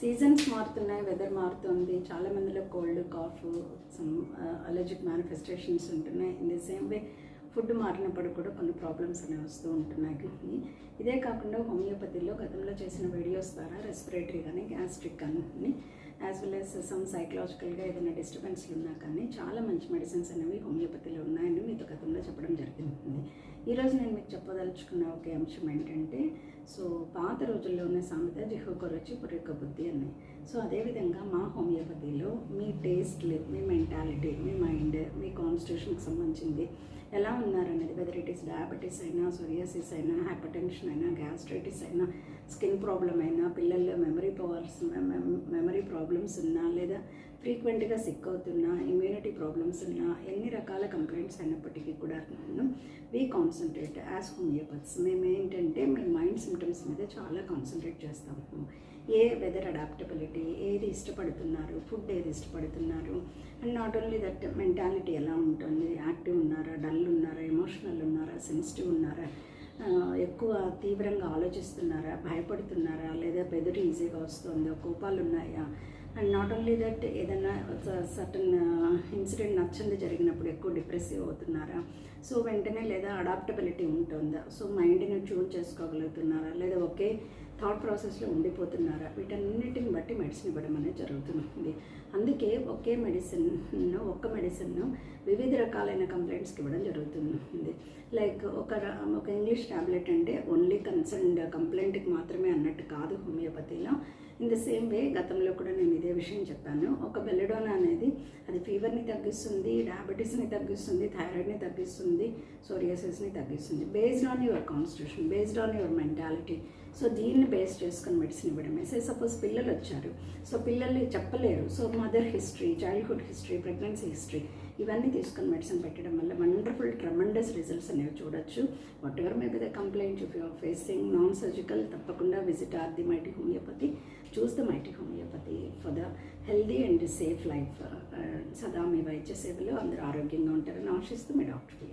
Seasons మారుతున్నాయి, weather మారుతుంది, చాలా మందిలో cold, cough, some allergic manifestations ఉంటున్నాయి. In the same way food మారినప్పుడు కూడా కొన్ని ప్రాబ్లమ్స్ అనేవి వస్తూ ఉంటున్నాయి. ఇదే కాకుండా హోమియోపతిలో గతంలో చేసిన వీడియోస్ ద్వారా రెస్పిరేటరీ కానీ, గ్యాస్ట్రిక్ కానీ, యాజ్ వెల్ యాజ్ సమ్ సైకలాజికల్గా ఏదైనా డిస్టర్బెన్స్లు ఉన్నా కానీ చాలా మంచి మెడిసిన్స్ అనేవి హోమియోపతిలో ఉన్నాయని మీతో గతంలో చెప్పడం జరిగింది. ఈరోజు నేను మీకు చెప్పదలుచుకున్న ఒక అంశం ఏంటంటే, సో పాత రోజుల్లోనే సామెత జిహ్వకు రుచి పుర్రెకు బుద్ధి అని. సో అదేవిధంగా మా హోమియోపతిలో మీ టేస్ట్లు, మీ మెంటాలిటీ, మీ మైండ్, మీ కాన్స్టిట్యూషన్కి సంబంధించింది ఎలా ఉన్నారనేది, వెదర్ ఇట్ ఈస్ డయాబెటీస్ అయినా, సోరియాసిస్ అయినా, హైపర్ టెన్షన్ అయినా, గ్యాస్ట్రైటిస్ అయినా, స్కిన్ ప్రాబ్లం అయినా, పిల్లల్లో మెమరీ ప్రాబ్లమ్స్ ఉన్నా, లేదా ఫ్రీక్వెంట్గా సిక్ అవుతున్నా, ఇమ్యూనిటీ ప్రాబ్లమ్స్ ఉన్నా, ఎన్ని రకాల కంప్లైంట్స్ అయినప్పటికీ కూడా వీ కాన్సన్ట్రేట్ యాజ్ హోమియోపత్స్. మేము ఏంటంటే మీ మైండ్ సిమ్టమ్స్ మీద చాలా కాన్సన్ట్రేట్ చేస్తాము. వెదర్ అడాప్టబిలిటీ, ఏది ఇష్టపడుతున్నారు, ఫుడ్ ఏది ఇష్టపడుతున్నారు, and not only that mentality ఎలా ఉంటుంది, యాక్టివ్ ఉన్నారా, డల్ ఉన్నారా, ఎమోషనల్ ఉన్నారా, సెన్సిటివ్ ఉన్నారా, ఎక్కువ తీవ్రంగా ఆలోచిస్తున్నారా, భయపడుతున్నారా, లేదా బెదురు ఈజీగా వస్తుందో, కోపాలు ఉన్నాయా, అండ్ నాట్ ఓన్లీ దట్ ఏదైనా సర్టన్ ఇన్సిడెంట్ నచ్చంది జరిగినప్పుడు ఎక్కువ డిప్రెసివ్ అవుతున్నారా, సో వెంటనే లేదా అడాప్టబిలిటీ ఉంటుందా, సో మైండ్ని ట్యూన్ చేసుకోగలుగుతున్నారా, లేదా ఒకే థాట్ ప్రాసెస్లో ఉండిపోతున్నారా, వీటన్నిటిని బట్టి మెడిసిన్ ఇవ్వడం అనేది జరుగుతుంది. అందుకే ఒక్క మెడిసిన్ను వివిధ రకాలైన కంప్లైంట్స్కి ఇవ్వడం జరుగుతుంది. లైక్ ఒక ఇంగ్లీష్ ట్యాబ్లెట్ అంటే ఓన్లీ కన్సర్న్డ్ కంప్లైంట్కి మాత్రమే అన్నట్టు కాదు హోమియోపతిలో. ఇన్ ద సేమ్ వే గతంలో కూడా నేను ఇదే విషయం చెప్పాను. ఒక బెల్లడోనా అనేది అది ఫీవర్ని తగ్గిస్తుంది, డయాబెటీస్ని తగ్గిస్తుంది, థైరాయిడ్ని తగ్గిస్తుంది, సోరియాసిస్ని తగ్గిస్తుంది, based on your constitution, based on your mentality. So దీన్ని బేస్ చేసుకొని మెడిసిన్ ఇవ్వడమే. సపోజ్ పిల్లలు వచ్చారు, సో పిల్లలు చెప్పలేరు, so mother history, childhood history, pregnancy history ఇవన్నీ తీసుకొని మెడిసిన్ పెట్టడం వల్ల వండర్ఫుల్ ట్రమండస్ రిజల్ట్స్ అనేవి చూడొచ్చు. Whatever may be the complaint if you are facing non surgical, తప్పకుండా visit our the Mighty Homeopathy, choose the Mighty Homeopathy for the healthy and safe life. సదా మీ వైద్య సేవలో అందరూ ఆరోగ్యంగా ఉంటారని ఆశిస్తూ మీ డాక్టర్.